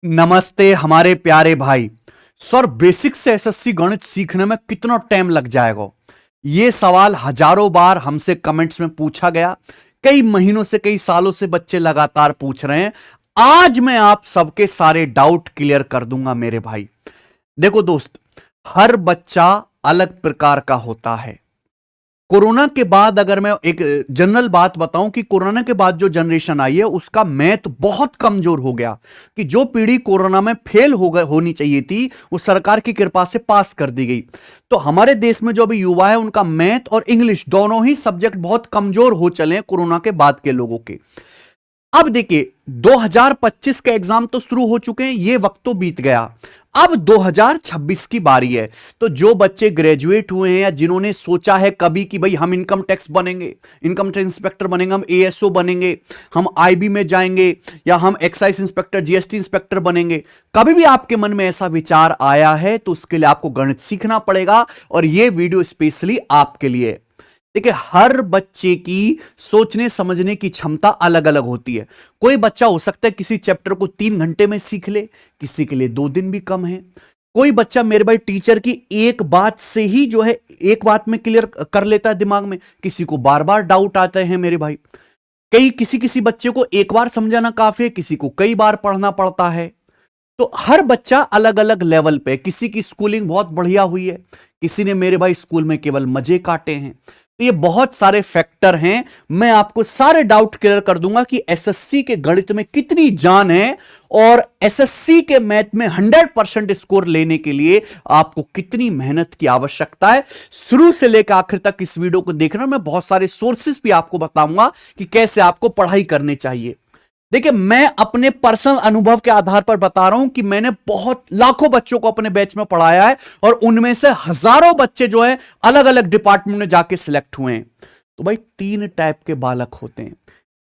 नमस्ते हमारे प्यारे भाई। सर बेसिक से एसएससी गणित सीखने में कितना टाइम लग जाएगा? यह सवाल हजारों बार हमसे कमेंट्स में पूछा गया। कई महीनों से कई सालों से बच्चे लगातार पूछ रहे हैं। आज मैं आप सबके सारे डाउट क्लियर कर दूंगा मेरे भाई। देखो दोस्त, हर बच्चा अलग प्रकार का होता है। कोरोना के बाद अगर मैं एक जनरल बात बताऊं कि कोरोना के बाद जो जनरेशन आई है उसका मैथ बहुत कमजोर हो गया कि जो पीढ़ी कोरोना में फेल होनी चाहिए थी वो सरकार की कृपा से पास कर दी गई। तो हमारे देश में जो अभी युवा है उनका मैथ और इंग्लिश दोनों ही सब्जेक्ट बहुत कमजोर हो चले हैं कोरोना के बाद के लोगों के। अब देखिए 2025 के एग्जाम तो शुरू हो चुके हैं, ये वक्त तो बीत गया। अब 2026 की बारी है। तो जो बच्चे ग्रेजुएट हुए हैं या जिन्होंने सोचा है कभी कि भाई हम इनकम टैक्स बनेंगे, इनकम टैक्स इंस्पेक्टर बनेंगे, हम एएसओ बनेंगे, हम आईबी में जाएंगे या हम एक्साइज इंस्पेक्टर, जीएसटी इंस्पेक्टर बनेंगे, कभी भी आपके मन में ऐसा विचार आया है तो उसके लिए आपको गणित सीखना पड़ेगा। और यह वीडियो स्पेशली आपके लिए। देखिए, हर बच्चे की सोचने समझने की क्षमता अलग अलग होती है। कोई बच्चा हो सकता है किसी चैप्टर को 3 घंटे में सीख ले, किसी के लिए 2 दिन भी कम है। कोई बच्चा मेरे भाई टीचर की एक बात से ही जो है एक बात में क्लियर कर लेता है दिमाग में, किसी को बार बार डाउट आते हैं मेरे भाई। किसी बच्चे को एक बार समझाना काफी है, किसी को कई बार पढ़ना पड़ता है। तो हर बच्चा अलग अलग लेवल पे, किसी की स्कूलिंग बहुत बढ़िया हुई है, किसी ने मेरे भाई स्कूल में केवल मजे काटे हैं। तो ये बहुत सारे फैक्टर हैं। मैं आपको सारे डाउट क्लियर कर दूंगा कि एसएससी के गणित में कितनी जान है और एसएससी के मैथ में 100% स्कोर लेने के लिए आपको कितनी मेहनत की आवश्यकता है। शुरू से लेकर आखिर तक इस वीडियो को देखना। मैं बहुत सारे सोर्सेस भी आपको बताऊंगा कि कैसे आपको पढ़ाई करनी चाहिए। देखिए, मैं अपने पर्सनल अनुभव के आधार पर बता रहा हूं कि मैंने बहुत लाखों बच्चों को अपने बैच में पढ़ाया है और उनमें से हजारों बच्चे जो है अलग अलग डिपार्टमेंट में जाके सिलेक्ट हुए हैं। तो भाई 3 टाइप के बालक होते हैं।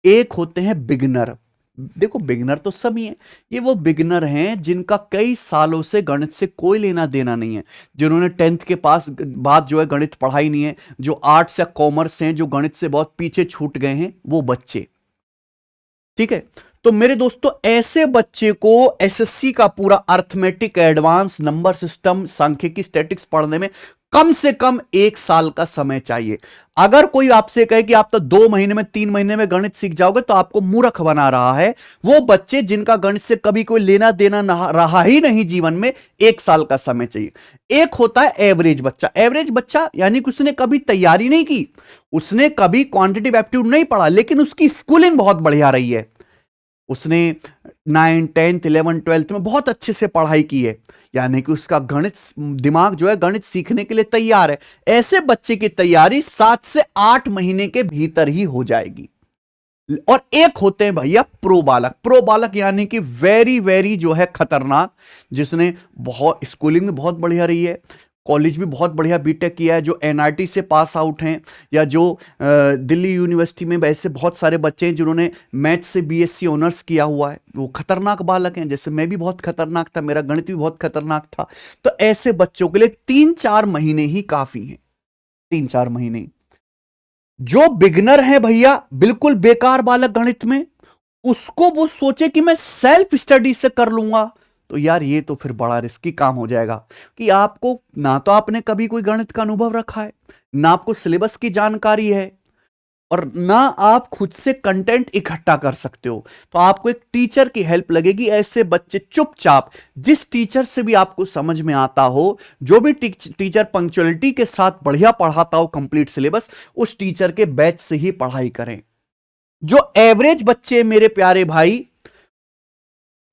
एक होते हैं बिगिनर। देखो, बिगिनर तो सभी हैं। ये वो बिगिनर हैं जिनका कई सालों से गणित से कोई लेना देना नहीं है, जिन्होंने 10th के पास बाद जो है गणित पढ़ाई नहीं है, जो आर्ट्स या कॉमर्स हैं, जो गणित से बहुत पीछे छूट गए हैं, वो बच्चे। ठीक है, तो मेरे दोस्तों ऐसे बच्चे को एसएससी का पूरा अर्थमेटिक, एडवांस, नंबर सिस्टम, सांख्यिकी, स्टैटिक्स पढ़ने में कम से कम 1 साल का समय चाहिए। अगर कोई आपसे कहे कि आप तो 2 महीने में, 3 महीने में गणित सीख जाओगे तो आपको मूर्ख बना रहा है। वो बच्चे जिनका गणित से कभी कोई लेना देना रहा ही नहीं जीवन में, 1 साल का समय चाहिए। एक होता है एवरेज बच्चा। एवरेज बच्चा यानी कि उसने कभी तैयारी नहीं की, उसने कभी क्वांटिटेटिव एप्टीट्यूड नहीं पढ़ा, लेकिन उसकी स्कूलिंग बहुत बढ़िया रही है। उसने 9, 10, 11, 12 में बहुत अच्छे से पढ़ाई की है, यानी कि उसका गणित दिमाग जो है गणित सीखने के लिए तैयार है। ऐसे बच्चे की तैयारी 7 से 8 महीने के भीतर ही हो जाएगी। और एक होते हैं भैया प्रो बालक। प्रो बालक यानी कि वेरी वेरी जो है खतरनाक, जिसने बहुत स्कूलिंग में बहुत बढ़िया रही है, कॉलेज भी बहुत बढ़िया बीटेक किया है, जो एनआईटी से पास आउट हैं, या जो दिल्ली यूनिवर्सिटी में वैसे बहुत सारे बच्चे हैं जिन्होंने मैथ से बीएससी ऑनर्स किया हुआ है, वो खतरनाक बालक हैं। जैसे मैं भी बहुत खतरनाक था, मेरा गणित भी बहुत खतरनाक था। तो ऐसे बच्चों के लिए 3-4 महीने ही काफी हैं, 3-4 महीने। जो बिगनर है भैया, बिल्कुल बेकार बालक गणित में, उसको वो सोचे कि मैं सेल्फ स्टडी से कर लूंगा, तो यार ये तो फिर बड़ा रिस्की काम हो जाएगा कि आपको ना तो आपने कभी कोई गणित का अनुभव रखा है, ना आपको सिलेबस की जानकारी है, और ना आप खुद से कंटेंट इकट्ठा कर सकते हो। तो आपको एक टीचर की हेल्प लगेगी। ऐसे बच्चे चुपचाप, जिस टीचर से भी आपको समझ में आता हो, जो भी टीचर पंक्चुअलिटी के साथ बढ़िया पढ़ाता हो कंप्लीट सिलेबस, उस टीचर के बैच से ही पढ़ाई करें। जो एवरेज बच्चे मेरे प्यारे भाई,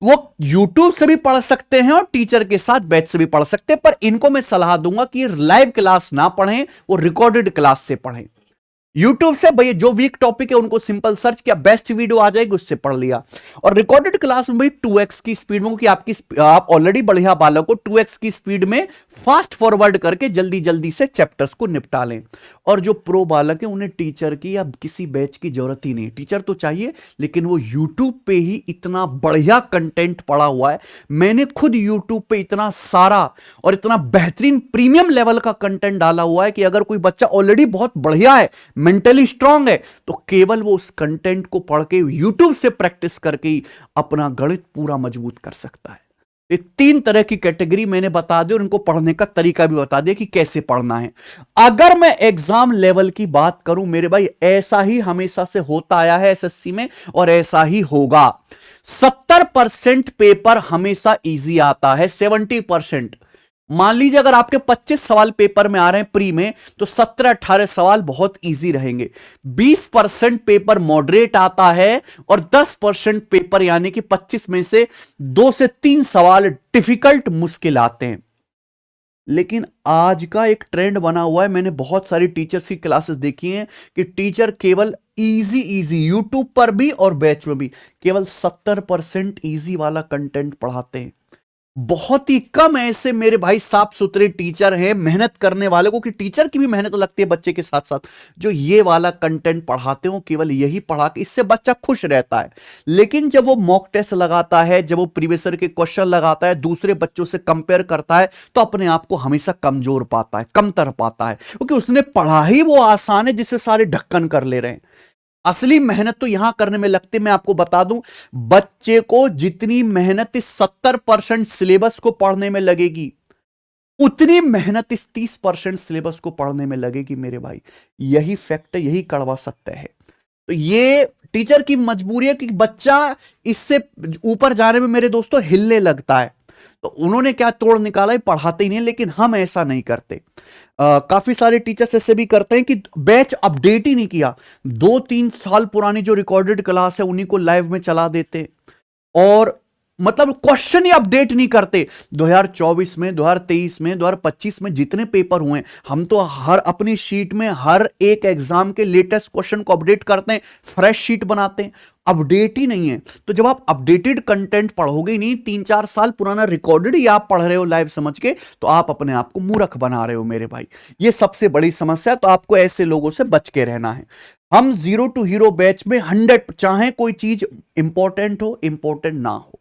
वो YouTube से भी पढ़ सकते हैं और टीचर के साथ बैच से भी पढ़ सकते हैं, पर इनको मैं सलाह दूंगा कि लाइव क्लास ना पढ़ें, वो रिकॉर्डेड क्लास से पढ़ें। YouTube से भैया जो वीक टॉपिक है उनको सिंपल सर्च किया, बेस्ट वीडियो आ जाएगी, उससे पढ़ लिया। और रिकॉर्डेड क्लास में भाई 2x की स्पीड में, कि आप ऑलरेडी बढ़िया बालक को 2x की स्पीड में फास्ट फॉरवर्ड करके जल्दी जल्दी से चैप्टर्स को निपटा लें। और जो प्रो बालक है उन्हें टीचर की या किसी बैच की जरूरत ही नहीं। टीचर तो चाहिए, लेकिन वो YouTube पे ही इतना बढ़िया कंटेंट पड़ा हुआ है। मैंने खुद YouTube पे इतना सारा और इतना बेहतरीन प्रीमियम लेवल का कंटेंट डाला हुआ है कि अगर कोई बच्चा ऑलरेडी बहुत बढ़िया है, मेंटली स्ट्रांग है, तो केवल वो उस कंटेंट को पढ़ के YouTube से प्रैक्टिस करके करके ही अपना गणित पूरा मजबूत कर सकता है। ये 3 तरह की कैटेगरी मैंने बता दी और इनको पढ़ने का तरीका भी बता दिया कि कैसे पढ़ना है। अगर मैं एग्जाम लेवल की बात करूं मेरे भाई, ऐसा ही हमेशा से होता आया है एसएससी में और ऐसा ही होगा। 70% पेपर हमेशा इजी आता है, 70%। मान लीजिए अगर आपके 25 सवाल पेपर में आ रहे हैं प्री में, तो 17-18 सवाल बहुत इजी रहेंगे। 20% पेपर मॉडरेट आता है और 10% पेपर यानी कि 25 में से 2 से 3 सवाल डिफिकल्ट मुश्किल आते हैं। लेकिन आज का एक ट्रेंड बना हुआ है, मैंने बहुत सारी टीचर्स की क्लासेस देखी हैं कि टीचर केवल इजी यूट्यूब पर भी और बैच में भी केवल 70% इजी वाला कंटेंट पढ़ाते हैं। बहुत ही कम ऐसे मेरे भाई साफ सुथरे टीचर हैं, मेहनत करने वाले को, कि टीचर की भी मेहनत लगती है बच्चे के साथ साथ, जो ये वाला कंटेंट पढ़ाते हो। केवल यही पढ़ा के इससे बच्चा खुश रहता है। लेकिन जब वो मॉक टेस्ट लगाता है, जब वो प्रीवियस ईयर के क्वेश्चन लगाता है, दूसरे बच्चों से कंपेयर करता है, तो अपने आप को हमेशा कमजोर पाता है, कमतर पाता है, क्योंकि उसने पढ़ा ही वो आसान है जिससे सारे ढक्कन कर ले रहे हैं। असली मेहनत तो यहां करने में लगती है। मैं आपको बता दूं, बच्चे को जितनी मेहनत इस 70% सिलेबस को पढ़ने में लगेगी, उतनी मेहनत इस 30% सिलेबस को पढ़ने में लगेगी मेरे भाई। यही फैक्ट है, यही कड़वा सत्य है। तो ये टीचर की मजबूरी है कि बच्चा इससे ऊपर जाने में मेरे दोस्तों हिलने लगता है। तो उन्होंने क्या तोड़ निकाला है, पढ़ाते ही नहीं। लेकिन हम ऐसा नहीं करते। काफी सारे टीचर्स ऐसे भी करते हैं कि बैच अपडेट ही नहीं किया, 2-3 साल पुरानी जो रिकॉर्डेड क्लास है उन्हीं को लाइव में चला देते, और मतलब क्वेश्चन ही अपडेट नहीं करते। 2024 में, 2023 में, 2025 में जितने पेपर हुए, हम तो हर अपनी शीट में हर एक एग्जाम के लेटेस्ट क्वेश्चन को अपडेट करते हैं, फ्रेश शीट बनाते हैं। अपडेट ही नहीं है। तो जब आप अपडेटेड कंटेंट पढ़ोगे ही नहीं, 3-4 साल पुराना रिकॉर्डेड ही आप पढ़ रहे हो लाइव समझ के, तो आप अपने आप को मूर्ख बना रहे हो मेरे भाई। ये सबसे बड़ी समस्या है। तो आपको ऐसे लोगों से बच के रहना है। हम जीरो टू हीरो बैच में 100, चाहे कोई चीज इंपॉर्टेंट हो, इंपॉर्टेंट ना हो,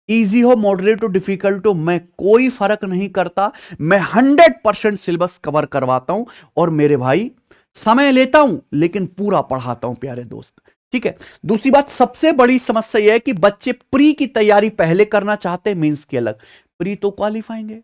इजी हो, मॉडरेट हो, डिफिकल्ट हो, मैं कोई फर्क नहीं करता। मैं 100% सिलेबस कवर करवाता हूं और मेरे भाई समय लेता हूं, लेकिन पूरा पढ़ाता हूं प्यारे दोस्त। ठीक है। दूसरी बात, सबसे बड़ी समस्या यह है कि बच्चे प्री की तैयारी पहले करना चाहते हैं, मेंस की अलग। प्री तो क्वालिफाएंगे,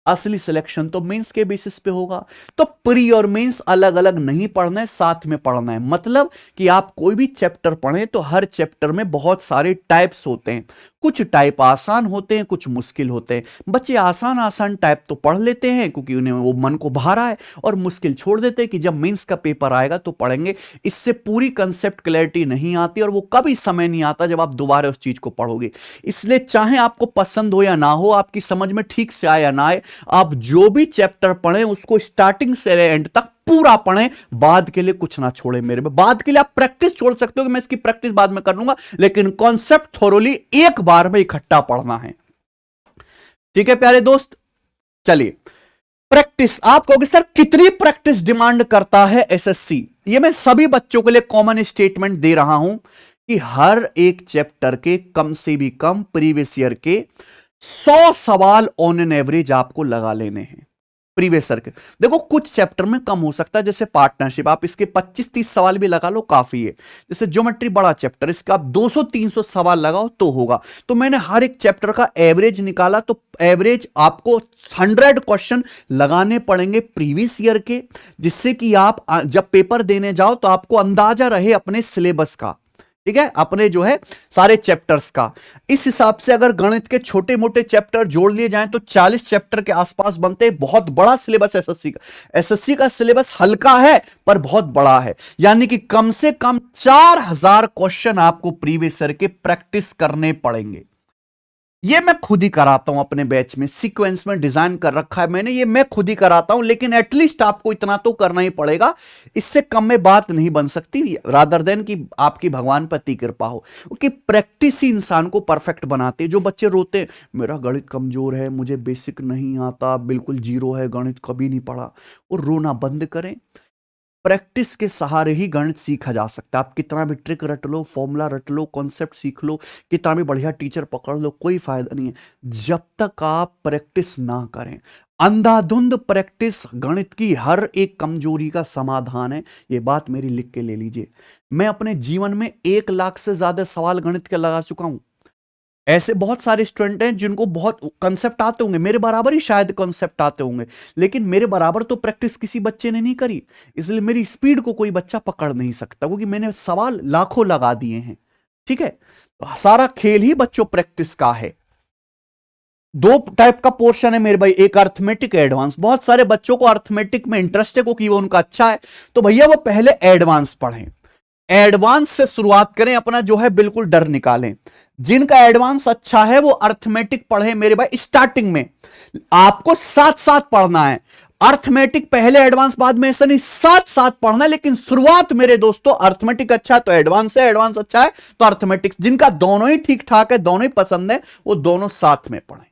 असली सिलेक्शन तो मेंस के बेसिस पे होगा। तो प्री और मेंस अलग अलग नहीं पढ़ना है, साथ में पढ़ना है। मतलब कि आप कोई भी चैप्टर पढ़ें तो हर चैप्टर में बहुत सारे टाइप्स होते हैं। कुछ टाइप आसान होते हैं, कुछ मुश्किल होते हैं। बच्चे आसान आसान टाइप तो पढ़ लेते हैं क्योंकि उन्हें वो मन को भा रहा है, और मुश्किल छोड़ देते हैं कि जब मेंस का पेपर आएगा तो पढ़ेंगे। इससे पूरी कंसेप्ट क्लैरिटी नहीं आती और वो कभी समय नहीं आता जब आप दोबारा उस चीज को पढ़ोगे। इसलिए चाहे आपको पसंद हो या ना हो, आपकी समझ में ठीक से आए या ना आए, आप जो भी चैप्टर पढ़ें उसको स्टार्टिंग से एंड तक पूरा पढ़ें। बाद के लिए कुछ ना छोड़े मेरे में। बाद के लिए आप प्रैक्टिस छोड़ सकते हो कि मैं इसकी प्रैक्टिस बाद में कर लूंगा, लेकिन कॉन्सेप्ट थोरोली एक बार में इकट्ठा पढ़ना है। ठीक है प्यारे दोस्त, चलिए प्रैक्टिस। आप कहोगे सर कितनी प्रैक्टिस डिमांड करता है एसएससी? ये मैं सभी बच्चों के लिए कॉमन स्टेटमेंट दे रहा हूं कि हर एक चैप्टर के कम से भी कम प्रीवियस ईयर के 100 सवाल ऑन एन एवरेज आपको लगा लेने हैं प्रीवियस ईयर के। देखो कुछ चैप्टर में कम हो सकता है, जैसे पार्टनरशिप, आप इसके 25-30 सवाल भी लगा लो काफी है। जैसे ज्योमेट्री बड़ा चैप्टर, इसका आप 200-300 सवाल लगाओ तो होगा। तो मैंने हर एक चैप्टर का एवरेज निकाला, तो एवरेज आपको 100 क्वेश्चन लगाने पड़ेंगे प्रीवियस ईयर के, जिससे कि आप जब पेपर देने जाओ तो आपको अंदाजा रहे अपने सिलेबस का। ठीक है, अपने जो है सारे चैप्टर्स का। इस हिसाब से अगर गणित के छोटे मोटे चैप्टर जोड़ लिए जाएं तो 40 चैप्टर के आसपास बनते हैं। बहुत बड़ा सिलेबस एसएससी का। एसएससी का सिलेबस हल्का है पर बहुत बड़ा है, यानी कि कम से कम 4000 क्वेश्चन आपको प्रीवियस ईयर के प्रैक्टिस करने पड़ेंगे। ये मैं खुद ही कराता हूं अपने बैच में, सीक्वेंस में डिजाइन कर रखा है मैंने, ये मैं खुद ही कराता हूं। लेकिन एटलीस्ट आपको इतना तो करना ही पड़ेगा, इससे कम में बात नहीं बन सकती, रादर देन कि आपकी भगवान पर इतनी कृपा हो। क्योंकि प्रैक्टिस ही इंसान को परफेक्ट बनाती है। जो बच्चे रोते हैं मेरा गणित कमजोर है, मुझे बेसिक नहीं आता, बिल्कुल जीरो है गणित, कभी नहीं पढ़ा, और रोना बंद करें। प्रैक्टिस के सहारे ही गणित सीखा जा सकता है। आप कितना भी ट्रिक रट लो, फॉर्मूला रट लो, कॉन्सेप्ट सीख लो, कितना भी बढ़िया टीचर पकड़ लो, कोई फायदा नहीं है जब तक आप प्रैक्टिस ना करें। अंधाधुंध प्रैक्टिस गणित की हर एक कमजोरी का समाधान है। ये बात मेरी लिख के ले लीजिए। मैं अपने जीवन में 1 लाख से ज्यादा सवाल गणित के लगा चुका हूं। ऐसे बहुत सारे स्टूडेंट हैं जिनको बहुत कॉन्सेप्ट आते होंगे, मेरे बराबर ही शायद कॉन्सेप्ट आते होंगे, लेकिन मेरे बराबर तो प्रैक्टिस किसी बच्चे ने नहीं करी। इसलिए मेरी स्पीड को कोई बच्चा पकड़ नहीं सकता, क्योंकि मैंने सवाल लाखों लगा दिए हैं। ठीक है, तो सारा खेल ही बच्चों प्रैक्टिस का है। 2 टाइप का पोर्शन है मेरे भाई, एक अर्थमेटिक, एडवांस। बहुत सारे बच्चों को अर्थमेटिक में इंटरेस्ट है, क्योंकि वो उनका अच्छा है, तो भैया वो पहले एडवांस पढ़ें। एडवांस से शुरुआत करें, अपना जो है बिल्कुल डर निकालें। जिनका एडवांस अच्छा है वो अर्थमेटिक पढ़े मेरे भाई स्टार्टिंग में। आपको साथ साथ पढ़ना है, अर्थमेटिक पहले एडवांस बाद में, ऐसा नहीं, साथ साथ पढ़ना है। लेकिन शुरुआत मेरे दोस्तों, अर्थमेटिक अच्छा है तो एडवांस है, एडवांस अच्छा है तो अर्थमेटिक। जिनका दोनों ही ठीक ठाक है, दोनों ही पसंद है, वो दोनों साथ में पढ़ें,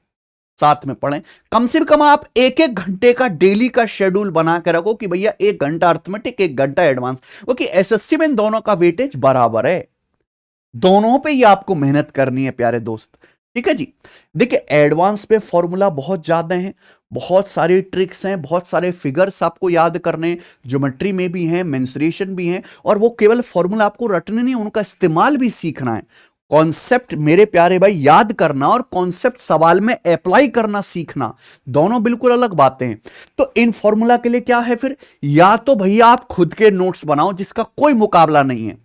साथ में पढ़ें। कम से कम आप 1-1 घंटे का डेली का शेड्यूल बना के रखो कि भैया 1 घंटा अर्थमेटिक, 1 घंटा एडवांस, क्योंकि एसएससी में इन दोनों का वेटेज बराबर है। दोनों पे ही आपको मेहनत करनी है प्यारे दोस्त। ठीक है जी। देखिए, एडवांस पे फॉर्मूला बहुत ज्यादा हैं, बहुत सारी ट्रिक्स हैं, बहुत सारे फिगर्स आपको याद करने, ज्योमेट्री में भी हैं, मेंसुरेशन भी हैं, और वो केवल फॉर्मूला आपको रटने नहीं, उनका इस्तेमाल भी सीखना है। कॉन्सेप्ट मेरे प्यारे भाई याद करना और कॉन्सेप्ट सवाल में अप्लाई करना सीखना, दोनों बिल्कुल अलग बातें हैं। तो इन फॉर्मूला के लिए क्या है फिर, या तो भैया आप खुद के नोट्स बनाओ, जिसका कोई मुकाबला नहीं है।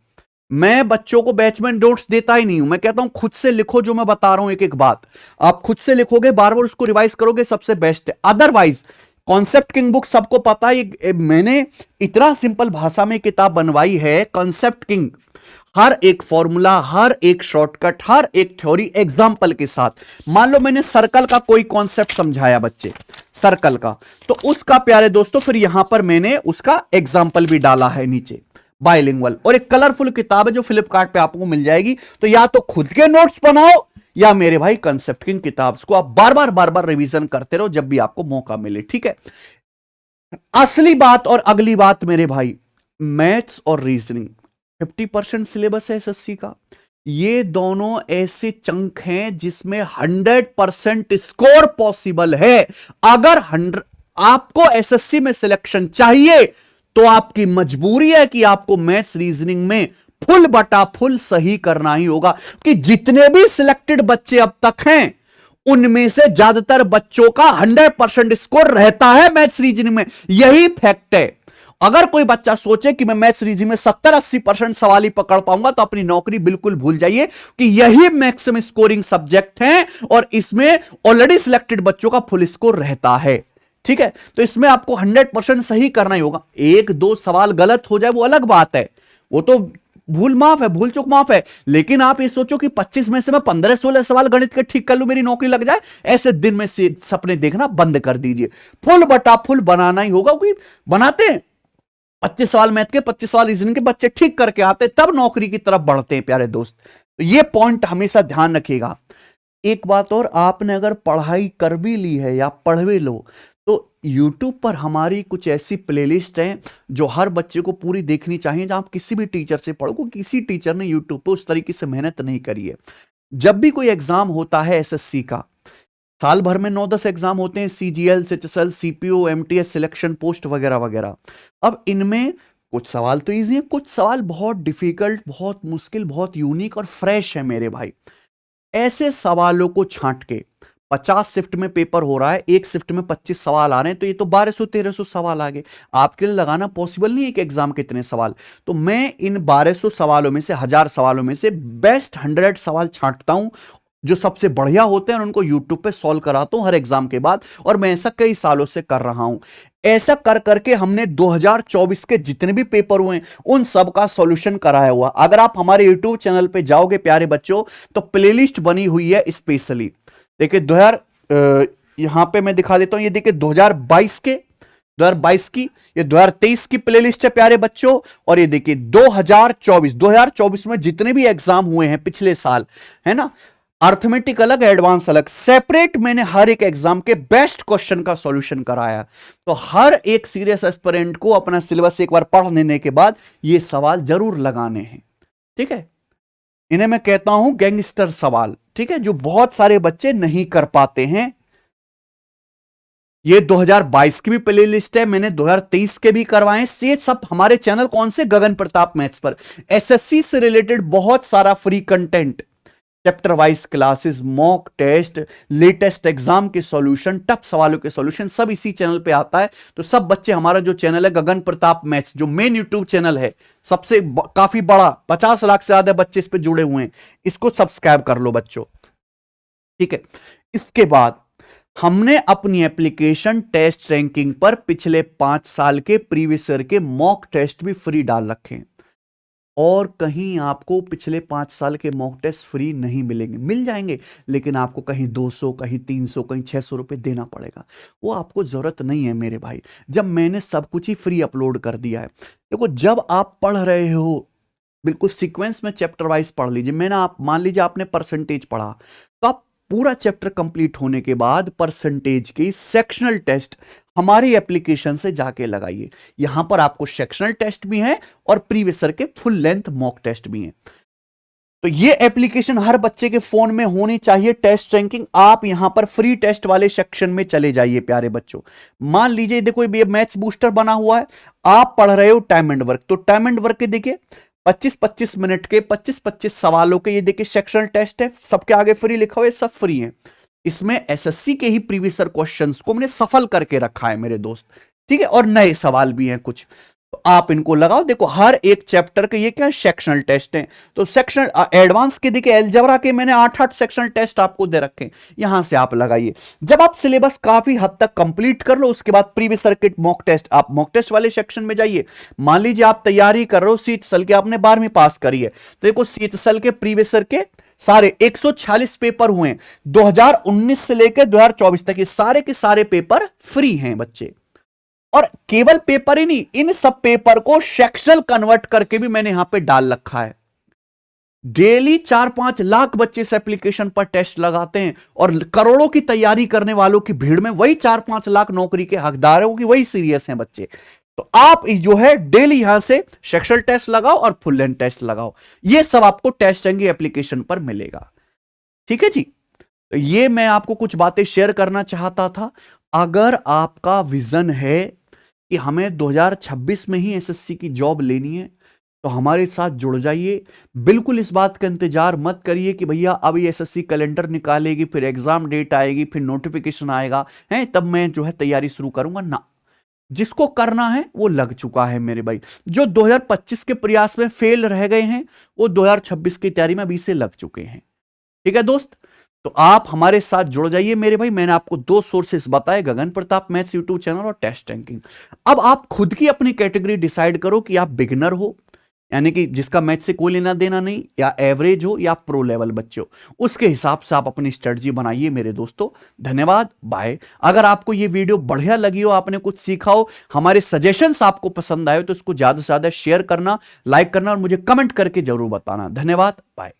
मैं बच्चों को बैच में नोट्स देता ही नहीं हूं, मैं कहता हूं खुद से लिखो, जो मैं बता रहा हूं एक एक बात आप खुद से लिखोगे, बार बार उसको रिवाइज करोगे, सबसे बेस्ट है। अदरवाइज कॉन्सेप्ट किंग बुक सबको पता है, मैंने इतना सिंपल भाषा में किताब बनवाई है कॉन्सेप्ट किंग। हर एक फॉर्मूला, हर एक शॉर्टकट, हर एक थ्योरी एग्जाम्पल के साथ। मान लो मैंने सर्कल का कोई कॉन्सेप्ट समझाया बच्चे, सर्कल का, तो उसका प्यारे दोस्तों फिर यहां पर मैंने उसका एग्जाम्पल भी डाला है नीचे, बाइलिंगुअल। और एक कलरफुल किताब है जो फ्लिपकार्ट पे आपको मिल जाएगी। तो या तो खुद के नोट्स बनाओ, या मेरे भाई कंसेप्ट किंग किताब को आप बार बार रिवीजन करते रहो जब भी आपको मौका मिले। ठीक है, असली बात और अगली बात मेरे भाई, मैथ्स और रीजनिंग 50% सिलेबस है एसएससी का। ये दोनों ऐसे चंक हैं जिसमें 100% स्कोर पॉसिबल है। अगर 100 आपको एसएससी में सिलेक्शन चाहिए, तो आपकी मजबूरी है कि आपको मैथ्स रीजनिंग में फुल बटा फुल सही करना ही होगा। कि जितने भी सिलेक्टेड बच्चे अब तक हैं, उनमें से ज्यादातर बच्चों का 100% स्कोर रहता है मैथ्स रीजनिंग में। यही फैक्ट है। अगर कोई बच्चा सोचे कि मैं मैथ्स रीजनिंग में 70-80% सवाल ही पकड़ पाऊंगा, तो अपनी नौकरी बिल्कुल भूल जाइए, कि यही मैक्सिमम स्कोरिंग सब्जेक्ट है, और इसमें ऑलरेडी सिलेक्टेड बच्चों का फुल स्कोर रहता है। ठीक है, तो इसमें आपको 100% सही करना ही होगा। 1-2 सवाल गलत हो जाए वो अलग बात है, वो तो भूल माफ है, भूल चूक माफ है। लेकिन आप ये सोचो कि 25 में से मैं 15-16 सवाल गणित के ठीक कर लूं, मेरी नौकरी लग जाए, ऐसे दिन में से सपने देखना बंद कर दीजिए। फुल बटा फुल बनाना ही होगा, क्योंकि बनाते हैं 25 सवाल मैथ के, 25 सवाल रीजनिंग के बच्चे ठीक करके आते, तब नौकरी की तरफ बढ़ते हैं प्यारे दोस्त। तो ये पॉइंट हमेशा ध्यान रखिएगा। एक बात और, आपने अगर पढ़ाई कर भी ली है या पढ़ भी लो, तो YouTube पर हमारी कुछ ऐसी प्लेलिस्ट हैं जो हर बच्चे को पूरी देखनी चाहिए। जहां आप किसी भी टीचर से पढ़ो, किसी टीचर ने YouTube पे उस तरीके से मेहनत नहीं करी है। जब भी कोई एग्जाम होता है एसएससी का, साल भर में 9-10 एग्जाम होते हैं, CGL, CHSL, CPO, MTS, selection post वगैरह वगैरह। अब इनमें कुछ सवाल तो इजी है, कुछ सवाल बहुत डिफिकल्ट, बहुत मुश्किल, बहुत यूनिक और फ्रेश है मेरे भाई। ऐसे सवालों को छांट के, 50 शिफ्ट में पेपर हो रहा है, एक शिफ्ट में 25 सवाल आ रहे हैं, तो ये तो 1200-1300 सवाल आ गए। आपके लिए लगाना पॉसिबल नहीं है कि एग्जाम के इतने सवाल। तो मैं इन 1200 सवालों में से, 1000 सवालों में से बेस्ट 100 सवाल छांटता हूं, जो सबसे बढ़िया होते हैं, और उनको यूट्यूब पे सॉल्व कराता हूं हर एग्जाम के बाद। और मैं ऐसा कई सालों से कर रहा हूं। ऐसा कर करके हमने 2024 के जितने भी पेपर हुए उन सब का सॉल्यूशन कराया हुआ। अगर आप हमारे यूट्यूब चैनल पे जाओगे प्यारे बच्चों, तो प्लेलिस्ट बनी हुई है स्पेशली। देखिए 2000 यहां पे मैं दिखा देता हूं, ये देखिए 2022 की, ये 2023 की प्लेलिस्ट है प्यारे बच्चों। और ये देखिए 2024 में जितने भी एग्जाम हुए हैं पिछले साल, है ना, अर्थमेटिक अलग, एडवांस अलग, सेपरेट मैंने हर एक एग्जाम के बेस्ट क्वेश्चन का सॉल्यूशन कराया। तो हर एक सीरियस एस्पिरेंट को अपना सिलेबस एक बार पढ़ लेने के बाद ये सवाल जरूर लगाने हैं। ठीक है, इन्हें मैं कहता हूं गैंगस्टर सवाल। ठीक है, जो बहुत सारे बच्चे नहीं कर पाते हैं। ये 2022 की भी प्ले लिस्ट है, मैंने 2023 के भी करवाए। ये सब हमारे चैनल कौन से, गगन प्रताप मैथ्स पर। एसएससी से रिलेटेड बहुत सारा free content, chapter wise classes, mock test, latest exam के सॉल्यूशन, टफ सवालों के सॉल्यूशन, सब इसी चैनल पे आता है। तो सब बच्चे, हमारा जो चैनल है गगन प्रताप मैथ्स, जो मेन यूट्यूब चैनल है, सबसे काफी बड़ा, 50 लाख से ज्यादा बच्चे इस पे जुड़े हुए हैं, इसको सब्सक्राइब कर लो बच्चों, ठीक है। इसके बाद हमने अपनी एप्लीकेशन टेस्ट रैंकिंग पर पिछले 5 साल के प्रीवियस ईयर के मॉक टेस्ट भी फ्री डाल रखे हैं, और कहीं आपको पिछले 5 साल के मॉक टेस्ट फ्री नहीं मिलेंगे। मिल जाएंगे, लेकिन आपको कहीं 200, कहीं 300, कहीं 600 रुपए देना पड़ेगा। वो आपको जरूरत नहीं है मेरे भाई, जब मैंने सब कुछ ही फ्री अपलोड कर दिया है। देखो, जब आप पढ़ रहे हो, बिल्कुल सीक्वेंस में चैप्टर वाइज पढ़ लीजिए। मैंने, आप मान लीजिए आपने परसेंटेज पढ़ा, तो आप पूरा चैप्टर कंप्लीट होने के बाद परसेंटेज की सेक्शनल टेस्ट हमारी एप्लीकेशन से जाके लगाइए। यहां पर आपको सेक्शनल टेस्ट भी हैं और प्रीवियस ईयर के फुल लेंथ मॉक टेस्ट भी हैं। तो ये एप्लीकेशन हर बच्चे के फोन में होनी चाहिए, टेस्ट रैंकिंग। आप यहां पर फ्री टेस्ट वाले सेक्शन में चले जाइए प्यारे बच्चों। मान लीजिए देखो, ये मैथ्स बूस्टर बना हुआ है, आप पढ़ रहे हो टाइम एंड वर्क, तो टाइम एंड वर्क के देखिए 25-25 मिनट के 25-25 सवालों के, ये देखिए सेक्शनल टेस्ट है, सबके आगे फ्री लिखा हुआ है, सब फ्री है। इसमें एसएससी के ही प्रीवियस ईयर क्वेश्चंस को मैंने सफल करके रखा है मेरे दोस्त, ठीक है, और नए सवाल भी हैं कुछ, तो आप इनको लगाओ। देखो, हर एक चैप्टर के ये क्या सेक्शनल टेस्ट हैं, तो सेक्शनल एडवांस के देखिए, अलजेब्रा के मैंने 8-8 सेक्शनल टेस्ट आपको दे रखे हैं, यहां से आप लगाइए। जब आप सिलेबस काफी हद तक कंप्लीट कर लो, उसके बाद प्रीवियस ईयर के मॉक टेस्ट, आप मॉक टेस्ट वाले सेक्शन में जाइए। मान लीजिए आप तैयारी कर रहे हो सीएचएसएल के, आपने 12वीं पास करी है, तो देखो सीएचएसएल के प्रीवियस ईयर के सारे 146 पेपर हुए हैं 2019 से लेकर 2024 तक, ये सारे के सारे पेपर फ्री हैं बच्चे। और केवल पेपर ही नहीं, इन सब पेपर को सेक्शनल कन्वर्ट करके भी मैंने यहां पे डाल रखा है। डेली 4-5 लाख बच्चे इस एप्लीकेशन पर टेस्ट लगाते हैं, और करोड़ों की तैयारी करने वालों की भीड़ में वही 4-5 लाख नौकरी के हकदारों की वही सीरियस हैं बच्चे। तो आप जो है डेली यहां से सेक्शनल टेस्ट लगाओ और फुल लेंथ टेस्ट लगाओ, ये सब आपको टेस्ट रैंकिंग एप्लीकेशन पर मिलेगा, ठीक है जी। तो ये मैं आपको कुछ बातें शेयर करना चाहता था। अगर आपका विजन है कि हमें 2026 में ही एसएससी की जॉब लेनी है, तो हमारे साथ जुड़ जाइए। बिल्कुल इस बात का इंतजार मत करिए कि भैया अभी एसएससी कैलेंडर निकालेगी, फिर एग्जाम डेट आएगी, फिर नोटिफिकेशन आएगा है तब मैं जो है तैयारी शुरू करूंगा ना। जिसको करना है वो लग चुका है मेरे भाई। जो 2025 के प्रयास में फेल रह गए हैं, वो 2026 की तैयारी में अभी से लग चुके हैं, ठीक है दोस्त। तो आप हमारे साथ जुड़ जाइए मेरे भाई। मैंने आपको 2 सोर्सेस बताए, गगन प्रताप मैथ्स यूट्यूब चैनल और टेस्ट रैंकिंग। अब आप खुद की अपनी कैटेगरी डिसाइड करो कि आप बिगिनर हो, यानी कि जिसका मैथ्स से कोई लेना देना नहीं, या एवरेज हो, या प्रो लेवल बच्चे हो। उसके हिसाब से आप अपनी स्ट्रेटजी बनाइए मेरे दोस्तों। धन्यवाद, बाय। अगर आपको ये वीडियो बढ़िया लगी हो, आपने कुछ सीखा हो, हमारे सजेशंस आपको पसंद आए, तो इसको ज्यादा से ज्यादा शेयर करना, लाइक करना और मुझे कमेंट करके जरूर बताना। धन्यवाद, बाय।